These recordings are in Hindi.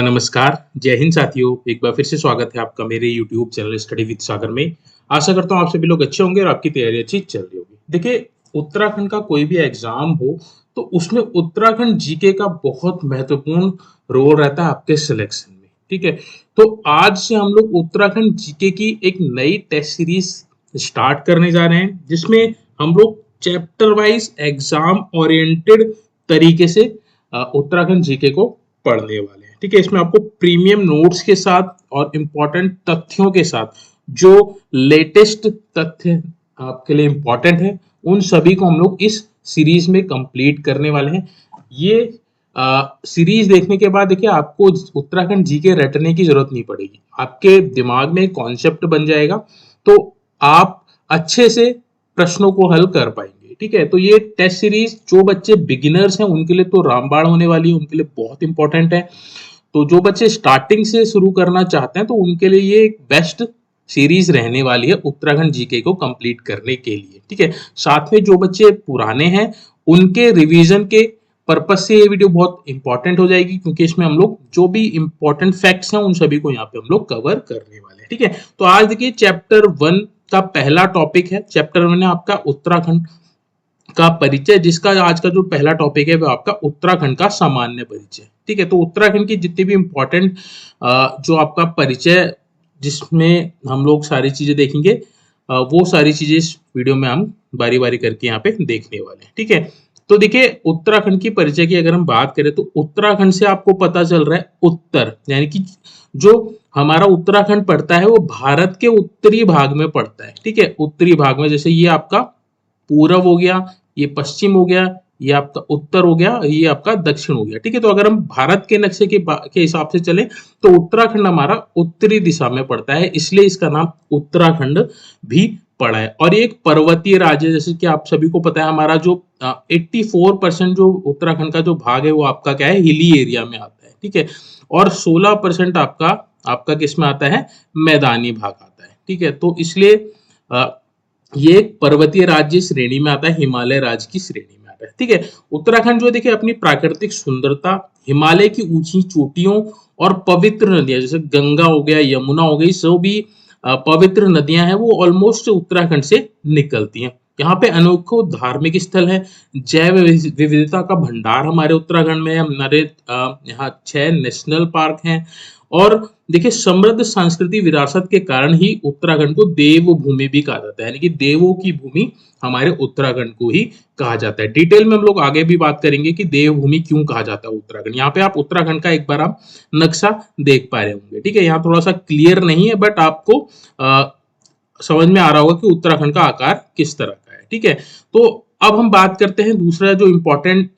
नमस्कार, जय हिंद साथियों। एक बार फिर से स्वागत है आपका मेरे यूट्यूब चैनल स्टडी विद सागर में। आशा करता हूँ आप सभी लोग अच्छे होंगे और आपकी तैयारी अच्छी चल रही होगी। देखिए, उत्तराखंड का कोई भी एग्जाम हो तो उसमें उत्तराखंड जीके का बहुत महत्वपूर्ण रोल रहता है आपके सिलेक्शन में। ठीक है, तो आज से हम लोग उत्तराखंड जीके की एक नई टेस्ट सीरीज स्टार्ट करने जा रहे हैं, जिसमें हम लोग चैप्टर वाइज एग्जाम ओरिएंटेड तरीके से उत्तराखंड जीके को पढ़ने वाले हैं। ठीक है, इसमें आपको प्रीमियम नोट्स के साथ और इम्पोर्टेंट तथ्यों के साथ जो लेटेस्ट तथ्य आपके लिए इम्पोर्टेंट है उन सभी को हम लोग इस सीरीज में कंप्लीट करने वाले हैं। ये सीरीज देखने के बाद देखिए आपको उत्तराखंड जीके रटने की जरूरत नहीं पड़ेगी, आपके दिमाग में कॉन्सेप्ट बन जाएगा, तो आप अच्छे से प्रश्नों को हल कर पाएंगे। ठीक है, तो ये टेस्ट सीरीज जो बच्चे बिगिनर्स हैं उनके लिए तो रामबाण होने वाली है, उनके लिए बहुत इंपॉर्टेंट है। तो जो बच्चे स्टार्टिंग से शुरू करना चाहते हैं तो उनके लिए ये एक बेस्ट सीरीज रहने वाली है उत्तराखंड जीके को कंप्लीट करने के लिए। ठीक है, साथ में जो बच्चे पुराने हैं उनके रिवीजन के पर्पज से ये वीडियो बहुत इंपॉर्टेंट हो जाएगी, क्योंकि इसमें हम लोग जो भी इंपॉर्टेंट फैक्ट्स हैं उन सभी को यहाँ पे हम लोग कवर करने वाले हैं। ठीक है, तो आज देखिए चैप्टर 1 का पहला टॉपिक है। चैप्टर 1 है आपका उत्तराखंड का परिचय, जिसका आज का जो पहला टॉपिक है वो आपका उत्तराखंड का सामान्य परिचय। ठीक है, तो उत्तराखंड की जितनी भी इंपॉर्टेंट जो आपका परिचय जिसमें हम लोग सारी चीजें देखेंगे, वो सारी चीजें इस वीडियो में हम बारी बारी करके यहाँ पे देखने वाले हैं। ठीक है, तो देखिए उत्तराखंड की परिचय की अगर हम बात करें तो उत्तराखंड से आपको पता चल रहा है उत्तर, यानी कि जो हमारा उत्तराखंड पड़ता है वो भारत के उत्तरी भाग में पड़ता है। ठीक है, उत्तरी भाग में, जैसे ये आपका पूरब हो गया, ये पश्चिम हो गया, ये आपका उत्तर हो गया, ये आपका दक्षिण हो गया। ठीक है, तो अगर हम भारत के नक्शे के हिसाब से चले तो उत्तराखंड हमारा उत्तरी दिशा में पड़ता है, इसलिए इसका नाम उत्तराखंड भी पड़ा है। और ये एक पर्वतीय राज्य है, जैसे कि आप सभी को पता है हमारा जो 84% जो उत्तराखंड का जो भाग है वो आपका क्या है, हिली एरिया में आता है। ठीक है, और 16% आपका आपका किस में आता है, मैदानी भाग आता है। ठीक है, तो इसलिए ये एक पर्वतीय राज्य श्रेणी में आता है, हिमालय राज्य की श्रेणी में आता है। ठीक है, उत्तराखंड जो देखिए अपनी प्राकृतिक सुंदरता, हिमालय की ऊंची चोटियों और पवित्र नदियां जैसे गंगा हो गया, यमुना हो गई, सो भी पवित्र नदियां हैं वो ऑलमोस्ट उत्तराखंड से निकलती हैं। यहाँ पे अनोखो धार्मिक स्थल है, जैव विविधता का भंडार हमारे उत्तराखंड में है। हमारे यहाँ 6 नेशनल पार्क हैं, और देखिए समृद्ध सांस्कृतिक विरासत के कारण ही उत्तराखंड को देवभूमि भी कहा जाता है, यानी कि देवों की भूमि हमारे उत्तराखंड को ही कहा जाता है। डिटेल में हम लोग आगे भी बात करेंगे कि देवभूमि क्यों कहा जाता है उत्तराखंड। यहाँ पे आप उत्तराखंड का एक बार आप नक्शा देख पा रहे होंगे। ठीक है, यहाँ थोड़ा सा क्लियर नहीं है, बट आपको समझ में आ रहा होगा कि उत्तराखंड का आकार किस तरह का है। ठीक है, तो अब हम बात करते हैं दूसरा जो इम्पोर्टेंट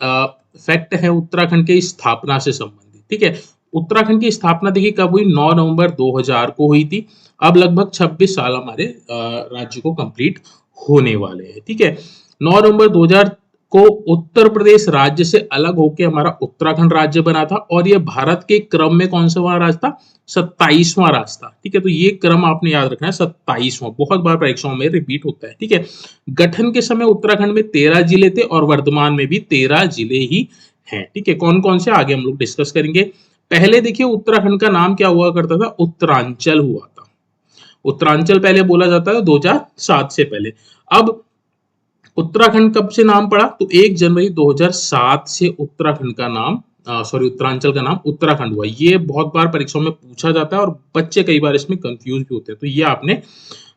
फैक्ट है उत्तराखंड के स्थापना से संबंधित। ठीक है, उत्तराखंड की स्थापना देखिए कब हुई, 9 नवंबर 2000 को हुई थी। अब लगभग 26 साल हमारे राज्य को कंप्लीट होने वाले हैं। ठीक है, 9 नवंबर 2000 को उत्तर प्रदेश राज्य से अलग होकर हमारा उत्तराखंड राज्य बना था, और यह भारत के क्रम में कौन सा राज्य था, 27वां राज्य था। ठीक है, तो ये क्रम आपने याद रखना है, 27वां, बहुत बार परीक्षाओं में रिपीट होता है। ठीक है, गठन के समय उत्तराखंड में 13 जिले थे और वर्तमान में भी 13 जिले ही हैं। ठीक है, कौन कौन से आगे हम लोग डिस्कस करेंगे। पहले देखिए उत्तराखंड का नाम क्या हुआ करता था, उत्तरांचल हुआ था। उत्तरांचल पहले बोला जाता था 2007 से पहले। अब उत्तराखंड कब से नाम पड़ा, तो 1 जनवरी 2007 से उत्तराखंड का नाम उत्तरांचल का नाम उत्तराखंड हुआ। ये बहुत बार परीक्षाओं में पूछा जाता है और बच्चे कई बार इसमें कंफ्यूज भी होते हैं, तो ये आपने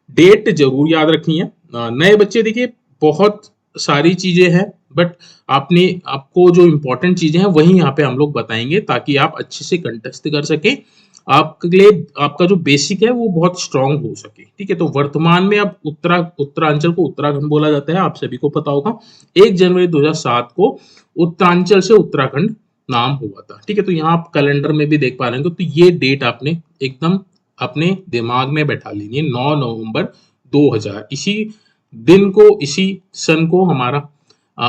डेट जरूर याद रखनी है। नए बच्चे देखिए बहुत सारी चीजें हैं, बट आपको जो इम्पोर्टेंट चीजें हैं वही यहाँ पे हम लोग बताएंगे, ताकि आप अच्छे से कंटेस्ट कर सके, आपके लिए आपका जो बेसिक है वो बहुत स्ट्रांग हो सके। ठीक है, तो वर्तमान में अब उत्तरांचल को उत्तराखंड बोला जाता है, आप सभी को पता होगा। 1 जनवरी 2007 को उत्तरांचल से उत्तराखंड नाम हुआ था। ठीक है, तो यहाँ आप कैलेंडर में भी देख पा रहे हैं, तो ये डेट आपने एकदम अपने दिमाग में बैठा लेनी है, 9 नवंबर 2000। इसी दिन को, इसी सन को हमारा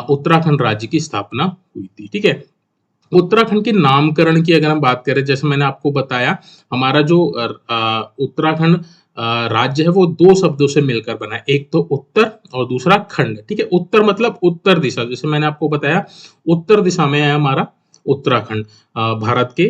उत्तराखंड राज्य की स्थापना हुई थी। ठीक है, उत्तराखंड के नामकरण की अगर हम बात करें, जैसे मैंने आपको बताया हमारा जो उत्तराखंड राज्य है वो 2 शब्दों से मिलकर बना है, एक तो उत्तर और दूसरा खंड। ठीक है, उत्तर मतलब उत्तर दिशा, जैसे मैंने आपको बताया उत्तर दिशा में है हमारा उत्तराखंड भारत के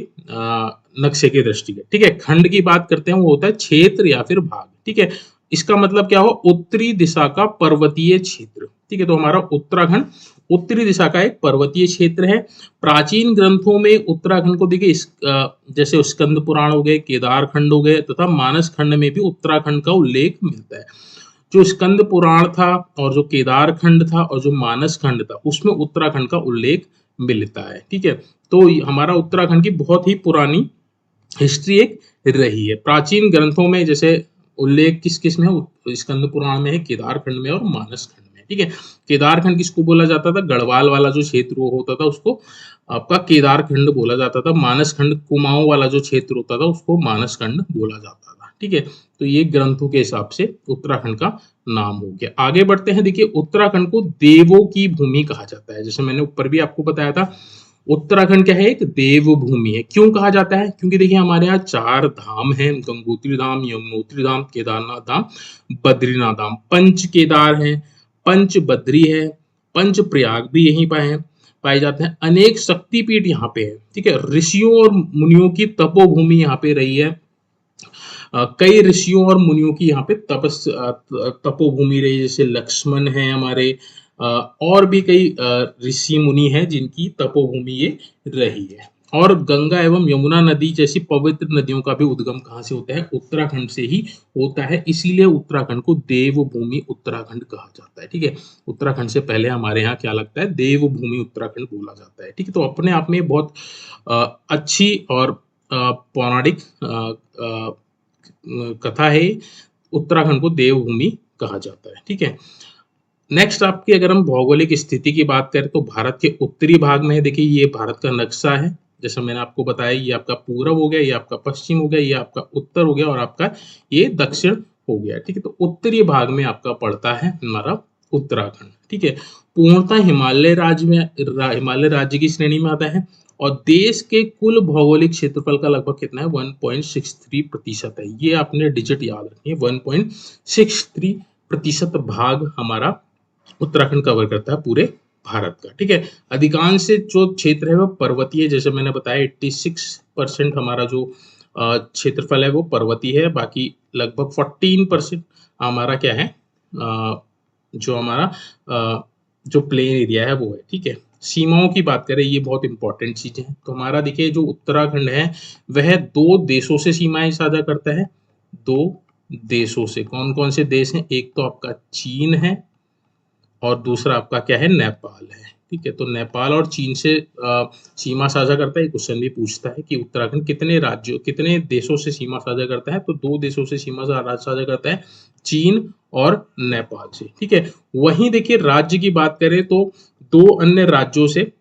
नक्शे के दृष्टि। ठीक है, खंड की बात करते हैं वो होता है क्षेत्र या फिर भाग। ठीक है, इसका मतलब क्या हुआ, उत्तरी दिशा का पर्वतीय क्षेत्र। ठीक है, तो हमारा उत्तराखंड उत्तरी दिशा का एक पर्वतीय क्षेत्र है। प्राचीन ग्रंथों में उत्तराखंड को देखिए जैसे स्कंद पुराण हो गए, केदार खंड हो गए तथा मानस खंड में भी उत्तराखंड का उल्लेख मिलता है। जो स्कंद पुराण था और जो केदार खंड था और जो मानस खंड था उसमें उत्तराखंड का उल्लेख मिलता है। ठीक है, तो हमारा उत्तराखंड की बहुत ही पुरानी हिस्ट्री एक रही है। प्राचीन ग्रंथों में जैसे उल्लेख किस किस में है, स्कंद पुराण में है, केदार खंड में और मानस खंड में। ठीक है, केदार खंड किसको बोला जाता था, गढ़वाल वाला जो क्षेत्र वो होता था उसको आपका केदार खंड बोला जाता था। मानस खंड कुमाऊं वाला जो क्षेत्र होता था उसको मानस खंड बोला जाता था। ठीक है, तो ये ग्रंथों के हिसाब से उत्तराखंड का नाम हो गया। आगे बढ़ते हैं, देखिए उत्तराखंड को देवों की भूमि कहा जाता है। जैसे मैंने ऊपर भी आपको बताया था, उत्तराखंड क्या है, एक देवभूमि है। क्यों कहा जाता है, क्योंकि देखिए हमारे यहाँ 4 धाम हैं, गंगोत्री धाम, यमुनोत्री धाम, केदारनाथ धाम, बद्रीनाथ धाम। पंच केदार है, पंच बद्री है, पंच प्रयाग भी यहीं पर है, पाए जाते हैं। अनेक शक्तिपीठ यहाँ पे है। ठीक है, ऋषियों और मुनियों की तपोभूमि यहाँ पे रही है। कई ऋषियों और मुनियों की यहाँ पे तपोभूमि रही, जैसे लक्ष्मण है हमारे, और भी कई ऋषि मुनि हैं जिनकी तपोभूमि ये रही है। और गंगा एवं यमुना नदी जैसी पवित्र नदियों का भी उद्गम कहाँ से होता है, उत्तराखंड से ही होता है। इसीलिए उत्तराखंड को देवभूमि उत्तराखंड कहा जाता है। ठीक है, उत्तराखंड से पहले हमारे यहाँ क्या लगता है, देवभूमि उत्तराखंड बोला जाता है। ठीक है, तो अपने आप में बहुत अच्छी और पौराणिक कथा है। उत्तराखंड को देवभूमि कहा जाता है। ठीक है, नेक्स्ट आपकी अगर हम भौगोलिक स्थिति की बात करें तो भारत के उत्तरी भाग में है। देखिए ये भारत का नक्शा है, जैसा मैंने आपको बताया, ये आपका पूरब हो गया, ये आपका पश्चिम हो गया, ये आपका उत्तर हो गया और आपका ये दक्षिण हो गया। ठीक है, तो उत्तरी भाग में आपका पड़ता है हमारा उत्तराखंड। ठीक है, पूर्णतः हिमालय राज्य की श्रेणी में आता है और देश के कुल भौगोलिक क्षेत्रफल का लगभग कितना है, 1.63% है। ये आपने डिजिट याद रखनी है, 1.63% भाग हमारा उत्तराखंड कवर करता है पूरे भारत का। ठीक है, अधिकांश जो क्षेत्र है वो पर्वतीय, जैसे मैंने बताया 86% हमारा जो क्षेत्रफल है वो पर्वतीय है। बाकी लगभग 14% हमारा क्या है, जो हमारा जो प्लेन एरिया है वो है। ठीक है, सीमाओं की बात करें, ये बहुत इंपॉर्टेंट चीजें हैं। तो हमारा देखिए जो उत्तराखंड है वह 2 देशों से सीमाएं साझा करता है। 2 देशों से, कौन कौन से देश हैं, एक तो आपका चीन है और दूसरा आपका क्या है, नेपाल है। ठीक है, तो नेपाल और चीन से सीमा साझा करता है। क्वेश्चन भी पूछता है कि उत्तराखंड कितने देशों से सीमा साझा करता है, तो 2 देशों से सीमा साझा करता है, चीन और नेपाल से। ठीक है, वहीं देखिए राज्य की बात करें तो 2 अन्य राज्यों से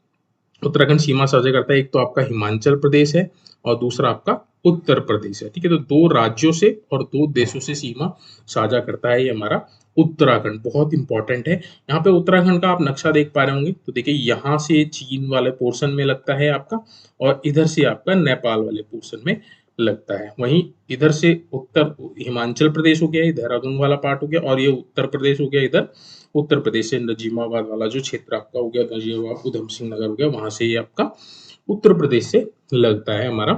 उत्तराखंड सीमा साझा करता है। एक तो आपका हिमाचल प्रदेश है और दूसरा आपका उत्तर प्रदेश है। ठीक है, तो 2 राज्यों से और 2 देशों से सीमा साझा करता है ये हमारा उत्तराखंड। बहुत इंपॉर्टेंट है। यहाँ पे उत्तराखंड का आप नक्शा देख पा रहे होंगे, तो देखिए यहाँ से चीन वाले पोर्शन में लगता है आपका और इधर से आपका नेपाल वाले पोर्शन में लगता है। वहीं इधर से उत्तर हिमाचल प्रदेश हो गया, देहरादून वाला पार्ट हो गया, और ये उत्तर प्रदेश हो गया। इधर उत्तर प्रदेश से नजीमाबाद वाला जो क्षेत्र आपका हो गया, नजीमाबाद उधम सिंह नगर हो गया, वहां से ये आपका उत्तर प्रदेश से लगता है हमारा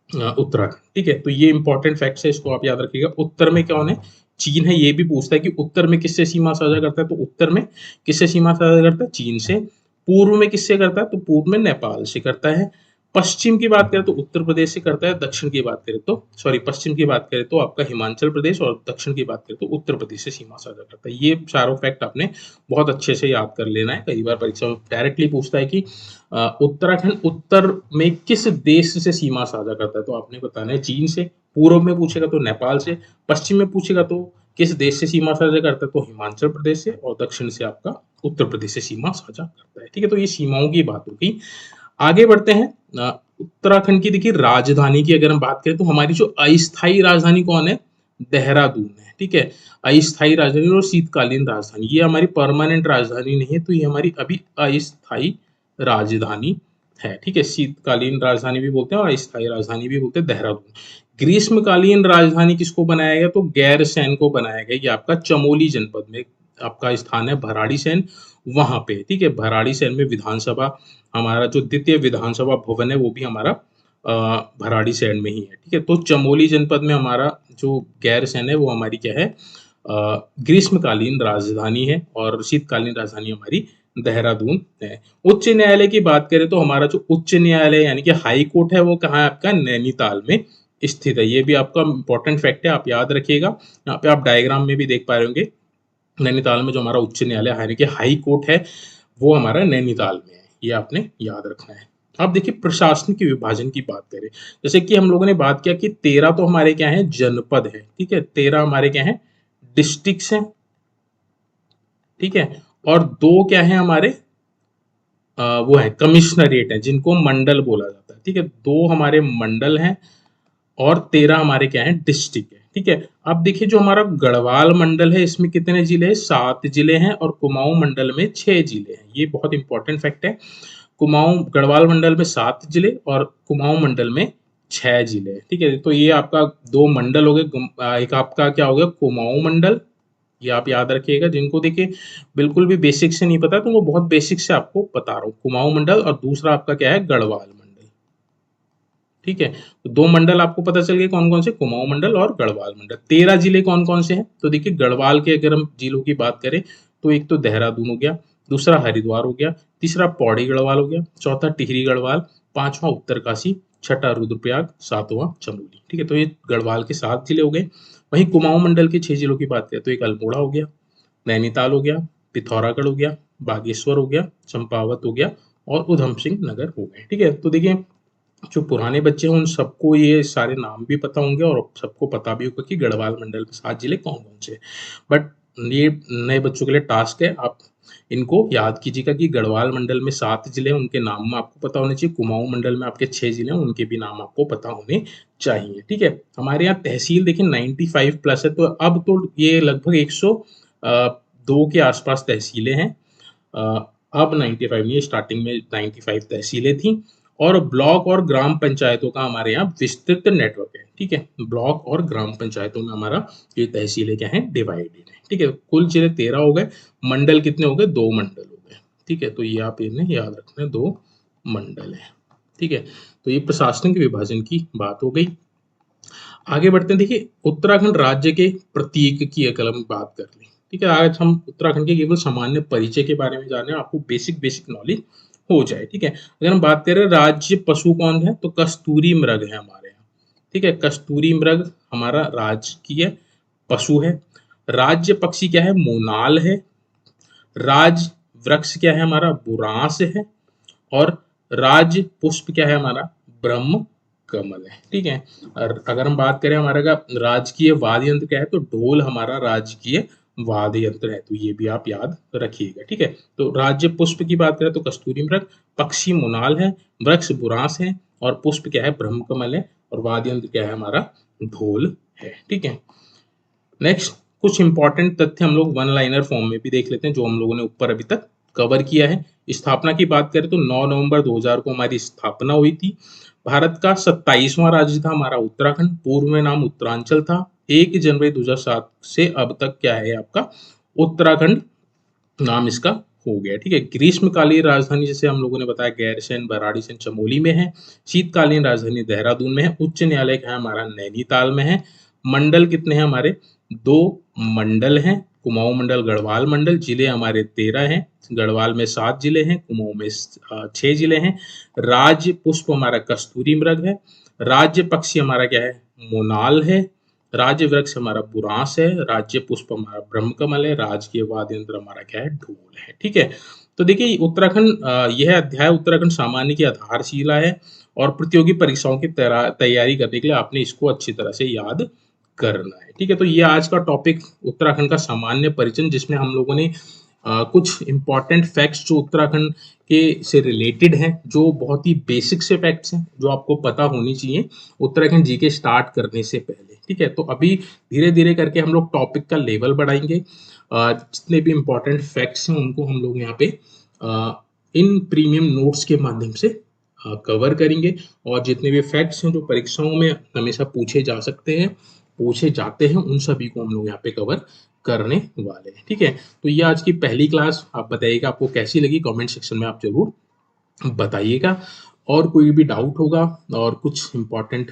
उत्तराखंड। ठीक है, तो ये इंपॉर्टेंट फैक्ट्स है, इसको आप याद रखिएगा। उत्तर में कौन है, चीन है। ये भी पूछता है कि उत्तर में किससे सीमा साझा करता है, तो उत्तर में किससे सीमा साझा करता है, चीन से। पूर्व में किससे करता है, तो पूर्व में नेपाल से करता है। पश्चिम की बात करें तो उत्तर प्रदेश से करता है। दक्षिण की बात करें तो पश्चिम की बात करें तो आपका हिमाचल प्रदेश, और दक्षिण की बात करें तो उत्तर प्रदेश से सीमा साझा करता है। ये चारों फैक्ट आपने बहुत अच्छे से याद कर लेना है। कई बार परीक्षा में डायरेक्टली पूछता है कि उत्तराखंड उत्तर में किस देश से सीमा साझा करता है, तो आपने बताना है चीन से। पूर्व में पूछेगा तो नेपाल से, पश्चिम में पूछेगा तो किस देश से सीमा साझा करता है, तो हिमाचल प्रदेश से, और दक्षिण से आपका उत्तर प्रदेश से सीमा साझा करता है। ठीक है, तो ये सीमाओं की बात होगी। आगे बढ़ते हैं। उत्तराखंड की देखिए राजधानी की अगर हम बात करें तो हमारी जो अस्थायी राजधानी कौन है, देहरादून है। ठीक है, अस्थायी राजधानी और शीतकालीन राजधानी, ये हमारी परमानेंट राजधानी नहीं है, तो ये हमारी अभी अस्थायी राजधानी है। ठीक है, शीतकालीन राजधानी भी बोलते हैं और अस्थायी राजधानी भी बोलते हैं देहरादून। ग्रीष्मकालीन राजधानी किसको बनाया गया, तो गैरसैंण को बनाया गया। ये आपका चमोली जनपद में आपका स्थान है भराड़ीसैंण, वहाँ पे, ठीक है? भराड़ीसैंण में विधानसभा, हमारा जो द्वितीय विधानसभा भवन है वो भी हमारा भराड़ीसैंण में ही है, ठीक है? तो चमोली जनपद में हमारा जो गैरसैंण है वो हमारी क्या है, ग्रीष्मकालीन राजधानी है, और शीतकालीन राजधानी हमारी देहरादून है। उच्च न्यायालय की बात करें तो हमारा जो उच्च न्यायालय यानी कि हाई कोर्ट है वो कहाँ है आपका, नैनीताल में स्थित है। ये भी आपका इंपॉर्टेंट फैक्ट है, आप याद रखिएगा। यहाँ पे आप डायग्राम में भी देख पा रहे होंगे, नैनीताल में जो हमारा उच्च न्यायालय यानी कि हाई कोर्ट है वो हमारा नैनीताल में है, ये आपने याद रखना है। अब देखिए प्रशासनिक विभाजन की बात करें, जैसे कि हम लोगों ने बात किया कि 13 तो हमारे क्या है, जनपद है, ठीक है? 13 हमारे क्या है, डिस्ट्रिक्ट्स हैं, ठीक है? और 2 क्या है हमारे, वो है कमिश्नरेट है, जिनको मंडल बोला जाता है, ठीक है? 2 हमारे मंडल हैं और 13 हमारे क्या है, डिस्ट्रिक्ट है, ठीक है? अब देखिए जो हमारा गढ़वाल मंडल है इसमें कितने जिले हैं, 7 जिले हैं, और कुमाऊं मंडल में 6 जिले हैं। ये बहुत इंपॉर्टेंट फैक्ट है। कुमाऊं गढ़वाल मंडल में 7 जिले और कुमाऊं मंडल में 6 जिले हैं, ठीक है? तो ये आपका 2 मंडल हो गए, एक आपका क्या हो गया, कुमाऊं मंडल, ये आप याद रखिएगा। जिनको देखिए बिल्कुल भी बेसिक से नहीं पता तो वो बहुत बेसिक से आपको बता रहा हूँ, कुमाऊं मंडल, और दूसरा आपका क्या है, गढ़वाल मंडल, ठीक है? तो 2 मंडल आपको पता चल गए कौन कौन से, कुमाऊं मंडल और गढ़वाल मंडल। 13 जिले कौन कौन से हैं, तो देखिए गढ़वाल के अगर हम जिलों की बात करें तो एक तो देहरादून हो गया, दूसरा हरिद्वार हो गया, तीसरा पौड़ी गढ़वाल हो गया, चौथा टिहरी गढ़वाल, पांचवा उत्तरकाशी, छठा रुद्रप्रयाग, सातवां चमोली, ठीक है? तो ये गढ़वाल के 7 जिले हो गए। वहीं कुमाऊं मंडल के 6 जिलों की बात करें तो एक अल्मोड़ा हो गया, नैनीताल हो गया, पिथौरागढ़ हो गया, बागेश्वर हो गया, चंपावत हो गया, और उधम सिंह नगर हो गए, ठीक है? तो देखिए जो पुराने बच्चे हैं उन सबको ये सारे नाम भी पता होंगे और सबको पता भी होगा कि गढ़वाल मंडल में 7 जिले कौन कौन से हैं। बट ये नए बच्चों के लिए टास्क है, आप इनको याद कीजिएगा कि गढ़वाल मंडल में 7 जिले हैं, उनके नाम आपको पता होने चाहिए। कुमाऊं मंडल में आपके 6 जिले हैं, उनके भी नाम आपको पता होने चाहिए, ठीक है? हमारे यहाँ तहसील देखिए 95 प्लस है, तो अब तो ये लगभग 102 के आसपास तहसीलें हैं। अ, अब 95 नहीं, स्टार्टिंग में 95 तहसीलें थी, और ब्लॉक और ग्राम पंचायतों का हमारे यहाँ विस्तृत नेटवर्क है, ठीक है? ब्लॉक और ग्राम पंचायतों में हमारा ये तहसीलें क्या है, डिवाइडेड है, ठीक है? कुल जिले 13 हो गए, मंडल कितने हो गए, 2 मंडल हो गए, ठीक है? तो ये आप इन्हें याद रखना है, 2 मंडल है, ठीक है? तो ये प्रशासनिक विभाजन की बात हो गई। आगे बढ़ते हैं, देखिए उत्तराखंड राज्य के प्रतीक की अगर हम बात कर लें, ठीक है? आज हम उत्तराखंड के केवल सामान्य परिचय के बारे में जान रहे हैं, आपको बेसिक नॉलेज हो जाए, ठीक है? अगर हम बात करें राज्य पशु कौन है, तो कस्तूरी मृग है हमारे यहाँ, ठीक है? कस्तूरी मृग हमारा राजकीय पशु है। राज्य पक्षी क्या है, मोनाल है। राज वृक्ष क्या है हमारा, बुरांस है। और राज पुष्प क्या है हमारा, ब्रह्म कमल है, ठीक है? और अगर हम बात करें हमारे का राजकीय वाद्य यंत्र क्या है, तो ढोल हमारा राजकीय वाद्य यंत्र है, तो ये भी आप याद रखिएगा, ठीक है? तो राज्य पुष्प की बात करें तो कस्तूरी मृग, पक्षी मोनाल है, वृक्ष बुरांस है, और पुष्प क्या है, ब्रह्म कमल है, और वाद्य यंत्र क्या है हमारा, ढोल है, ठीक है? नेक्स्ट कुछ इंपॉर्टेंट तथ्य हम लोग वन लाइनर फॉर्म में भी देख लेते हैं, जो हम लोगों ने ऊपर अभी तक कवर किया है। स्थापना की बात करें तो 9 नवंबर 2000 को हमारी स्थापना हुई थी। भारत का 27वां राज्य था हमारा उत्तराखंड, पूर्व में नाम उत्तरांचल था। 1 जनवरी 2007 से अब तक क्या है आपका, उत्तराखंड नाम इसका हो गया, ठीक है? ग्रीष्मकालीन राजधानी जैसे हम लोगों ने बताया गैरसैंण, भराड़ीसैंण, चमोली में है। शीतकालीन राजधानी देहरादून में है। उच्च न्यायालय क्या है हमारा, नैनीताल में है। मंडल कितने हैं हमारे, 2 मंडल हैं, कुमाऊं मंडल, गढ़वाल मंडल। जिले हमारे 13 हैं, गढ़वाल में 7 जिले हैं, कुमाऊं में 6 जिले हैं। राज्य पुष्प हमारा कस्तूरी मृग है। राज्य पक्षी हमारा क्या है, मोनाल है। राज्य वृक्ष हमारा बुरांस है। राज्य पुष्प हमारा ब्रह्मकमल है। राजकीय वाद्य यंत्र हमारा क्या है, ढोल है, ठीक है? तो देखिए उत्तराखंड, यह अध्याय उत्तराखंड सामान्य की आधारशिला है, और प्रतियोगी परीक्षाओं की तैयारी करने के लिए आपने इसको अच्छी तरह से याद करना है, ठीक है? तो ये आज का टॉपिक उत्तराखंड का सामान्य परिचय, जिसमें हम लोगों ने कुछ इंपॉर्टेंट फैक्ट्स जो उत्तराखंड के से रिलेटेड हैं, जो बहुत ही बेसिक से फैक्ट्स हैं, जो आपको पता होनी चाहिए उत्तराखंड जीके स्टार्ट करने से पहले, ठीक है? तो अभी धीरे धीरे करके हम लोग टॉपिक का लेवल बढ़ाएंगे। जितने भी इंपॉर्टेंट फैक्ट्स हैं उनको हम लोग यहाँ पे इन प्रीमियम नोट्स के माध्यम से कवर करेंगे, और जितने भी फैक्ट्स हैं जो परीक्षाओं में हमेशा पूछे जा सकते हैं, पूछे जाते हैं, उन सभी को हम लोग यहाँ पे कवर करने वाले हैं, ठीक है? तो ये आज की पहली क्लास, आप बताइएगा आपको कैसी लगी, कमेंट सेक्शन में आप ज़रूर बताइएगा। और कोई भी डाउट होगा और कुछ इम्पोर्टेंट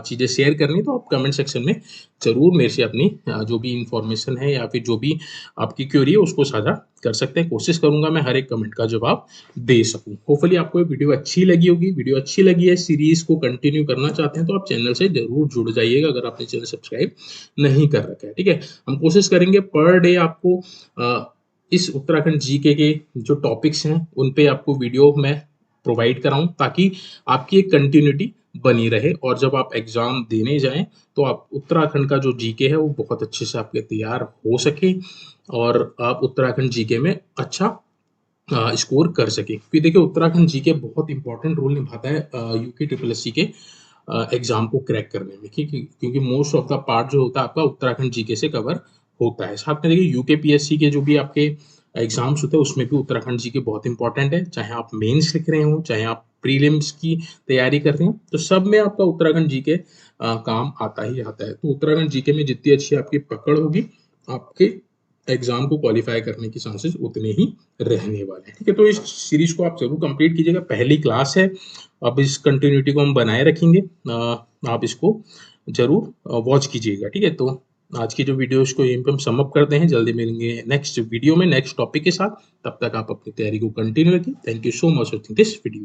चीज़ें शेयर करनी तो आप कमेंट सेक्शन में ज़रूर मेरे से अपनी जो भी इन्फॉर्मेशन है या फिर जो भी आपकी क्वेरी है उसको साझा कर सकते हैं। कोशिश करूँगा मैं हर एक कमेंट का जवाब दे सकूँ। होपफुली आपको ये वीडियो अच्छी लगी होगी। वीडियो अच्छी लगी है, सीरीज़ को कंटिन्यू करना चाहते हैं तो आप चैनल से ज़रूर जुड़ जाइएगा अगर आपने चैनल सब्सक्राइब नहीं कर रखा है, ठीक है? हम कोशिश करेंगे पर डे आपको इस उत्तराखंड जीके के जो टॉपिक्स हैं उन पे आपको वीडियो मैं प्रोवाइड कराऊँ ताकि आपकी एक कंटिन्यूटी बनी रहे और जब आप एग्ज़ाम देने जाएँ तो आप उत्तराखंड का जो जीके है वो बहुत अच्छे से आपके तैयार हो सके और आप उत्तराखंड जीके में अच्छा स्कोर कर सकें। क्योंकि देखिए उत्तराखंड जीके बहुत इम्पोर्टेंट रोल निभाता है यूके ट्रिपल एससी के एग्ज़ाम को क्रैक करने में, क्योंकि मोस्ट ऑफ द पार्ट जो होता है आपका उत्तराखंड जीके से कवर होता है। साथ में देखिए यूके पीएससी के जो भी आपके एग्ज़ाम्स होते हैं उसमें भी उत्तराखंड जीके बहुत इम्पोर्टेंट है। चाहे आप मेंस लिख रहे हों, चाहे आप प्रीलिम्स की तैयारी कर रहे हों, तो सब में आपका उत्तराखंड जीके काम आता ही आता है। तो उत्तराखंड जीके में जितनी अच्छी आपकी पकड़ होगी, आपके एग्ज़ाम को क्वालीफाई करने की चांसेस उतने ही रहने वाले हैं, ठीक है? तो इस सीरीज़ को आप ज़रूर कंप्लीट कीजिएगा। पहली क्लास है, अब इस कंटिन्यूटी को हम बनाए रखेंगे। आप इसको ज़रूर वॉच कीजिएगा, ठीक है? तो आज की जो वीडियो है उसको यहीं पे हम सम अप करते हैं। जल्दी मिलेंगे नेक्स्ट वीडियो में नेक्स्ट टॉपिक के साथ। तब तक आप अपनी तैयारी को कंटिन्यू रखिए। Thank you so much for watching this video.